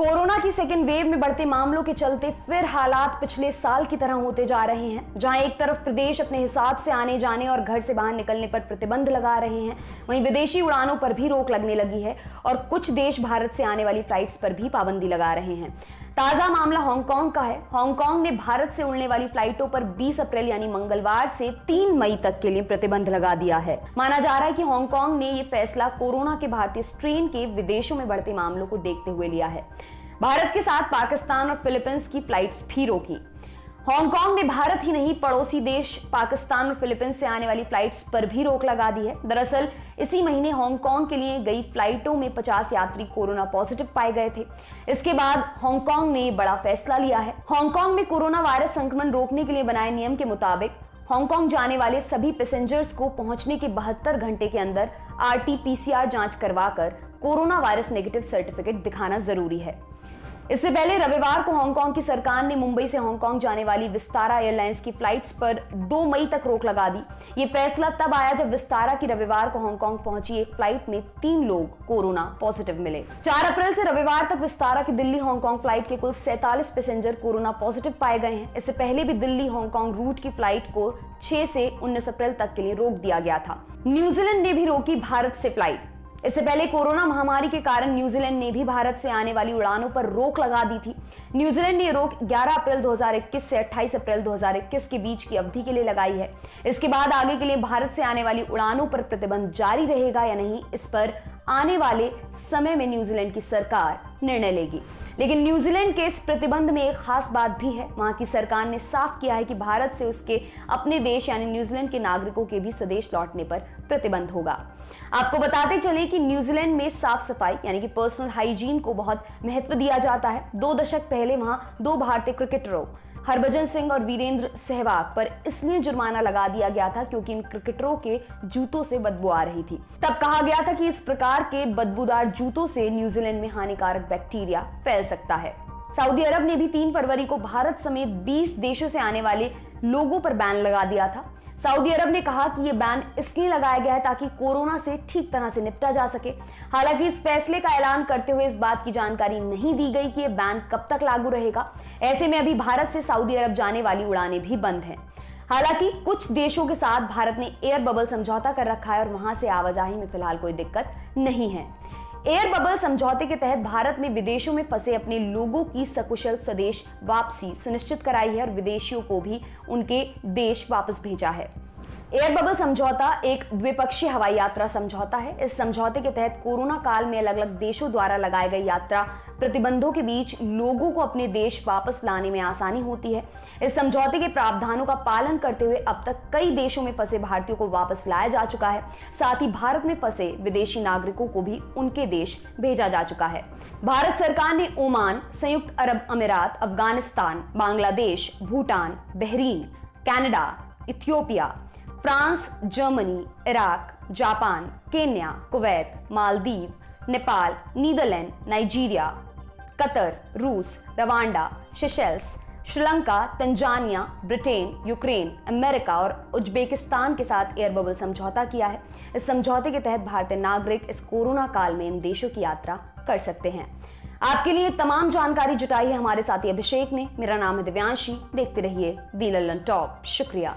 Corona की second wave में बढ़ते मामलों के चलते फिर हालात पिछले साल की तरह होते जा रहे हैं। जहां एक तरफ प्रदेश अपने हिसाब से आने जाने और घर से बाहर निकलने पर प्रतिबंध लगा रहे हैं, वहीं विदेशी उड़ानों पर भी रोक लगने लगी है और कुछ देश भारत से आने वाली फ्लाइट्स पर भी पाबंदी लगा रहे हैं। ताजा मामला हांगकांग का है। हांगकांग ने भारत से उड़ने वाली फ्लाइटों पर 20 अप्रैल यानी मंगलवार से 3 मई तक के लिए प्रतिबंध लगा दिया है। माना जा रहा है कि हांगकांग ने यह फैसला कोरोना के भारतीय स्ट्रेन के विदेशों में बढ़ते मामलों को देखते हुए लिया है। भारत के साथ पाकिस्तान और फिलीपींस की फ्लाइट्स भी रोकी। हांगकांग ने भारत ही नहीं पड़ोसी देश पाकिस्तान और फिलीपींस से आने वाली फ्लाइट्स पर भी रोक लगा दी है। दरअसल इसी महीने हांगकांग के लिए गई फ्लाइटों में 50 यात्री कोरोना पॉजिटिव पाए गए थे। इसके बाद हांगकांग ने बड़ा फैसला लिया है। हांगकांग में कोरोना वायरस संक्रमण रोकने के लिए बनाए नियम के मुताबिक हांगकांग जाने वाले सभी पैसेंजर्स को पहुंचने के 72 घंटे के अंदर RT-PCR जांच करवाकर कोरोना वायरस नेगेटिव सर्टिफिकेट दिखाना जरूरी है। इससे पहले रविवार को हांगकांग की सरकार ने मुंबई से हांगकांग जाने वाली विस्तारा एयरलाइंस की फ्लाइट्स पर 2 मई तक रोक लगा दी। ये फैसला तब आया जब विस्तारा की रविवार को हांगकांग पहुंची एक फ्लाइट में 3 लोग कोरोना पॉजिटिव मिले। 4 अप्रैल से रविवार तक विस्तारा की दिल्ली हांगकांग फ्लाइट के कुल 47 पैसेंजर कोरोना पॉजिटिव पाए गए हैं। इससे पहले भी दिल्ली हांगकांग रूट की फ्लाइट को 6 से 19 अप्रैल तक के लिए रोक दिया गया था। न्यूजीलैंड ने भी रोकी भारत से फ्लाइट। इससे पहले कोरोना महामारी के कारण न्यूजीलैंड ने भी भारत से आने वाली उड़ानों पर रोक लगा दी थी। न्यूजीलैंड ने रोक 11 अप्रैल 2021 से 28 अप्रैल 2021 के बीच की अवधि के लिए लगाई है। इसके बाद आगे के लिए भारत से आने वाली उड़ानों पर प्रतिबंध जारी रहेगा या नहीं, इस पर आने वाले समय में न्यूजीलैंड की सरकार निर्णय लेगी। लेकिन न्यूजीलैंड के इस प्रतिबंध में एक खास बात भी है। वहां की सरकार ने साफ किया है कि भारत से उसके अपने देश यानी न्यूजीलैंड के नागरिकों के भी स्वदेश लौटने पर प्रतिबंध होगा। आपको बताते चले कि न्यूजीलैंड में साफ सफाई यानी कि पर्सनल हाइजीन को बहुत महत्व दिया जाता है। 2 दशक पहले वहां 2 भारतीय क्रिकेटरों हरभजन सिंह और वीरेंद्र सहवाग पर इसलिए जुर्माना लगा दिया गया था क्योंकि इन क्रिकेटरों के जूतों से बदबू आ रही थी। तब कहा गया था कि इस प्रकार के बदबूदार जूतों से न्यूजीलैंड में हानिकारक बैक्टीरिया फैल सकता है। सऊदी अरब ने भी 3 फरवरी को भारत समेत 20 देशों से आने वाले लोगों पर बैन लगा दिया था। सऊदी अरब ने कहा कि यह बैन इसलिए लगाया गया है ताकि कोरोना से ठीक तरह से निपटा जा सके। हालांकि इस फैसले का ऐलान करते हुए इस बात की जानकारी नहीं दी गई कि यह बैन कब तक लागू रहेगा। ऐसे में अभी भारत से सऊदी अरब जाने वाली उड़ानें भी बंद हैं। हालांकि कुछ देशों के साथ भारत ने एयर बबल समझौता कर रखा है और वहां से आवाजाही में फिलहाल कोई दिक्कत नहीं है। एयर बबल समझौते के तहत भारत ने विदेशों में फंसे अपने लोगों की सकुशल स्वदेश वापसी सुनिश्चित कराई है और विदेशियों को भी उनके देश वापस भेजा है। एयर बबल समझौता एक द्विपक्षीय हवाई यात्रा समझौता है। इस समझौते के तहत कोरोना काल में अलग अलग देशों द्वारा लगाए गए यात्रा प्रतिबंधों के बीच लोगों को अपने देश वापस लाने में आसानी होती है। इस समझौते के प्रावधानों का पालन करते हुए अब तक कई देशों में फंसे भारतीयों को वापस लाया जा चुका है। साथ ही भारत में फंसे विदेशी नागरिकों को भी उनके देश भेजा जा चुका है। भारत सरकार ने ओमान, संयुक्त अरब अमीरात, Afghanistan, Bangladesh, Bhutan, Bahrain, Canada, Ethiopia, France, Germany, Iraq, Japan, Kenya, Kuwait, Maldives, Nepal, Netherland, Nigeria, Qatar, रूस, Rwanda, Seychelles, Sri Lanka, Tanzania, Britain, Ukraine, America और उज्बेकिस्तान के साथ एयर बबल समझौता किया है। इस समझौते के तहत भारतीय नागरिक इस कोरोना काल में इन देशों की यात्रा कर सकते हैं। आपके लिए तमाम जानकारी जुटाई है हमारे साथी अभिषेक ने। मेरा नाम है दिव्यांशी। देखते रहिए दी लल्लन टॉप। शुक्रिया।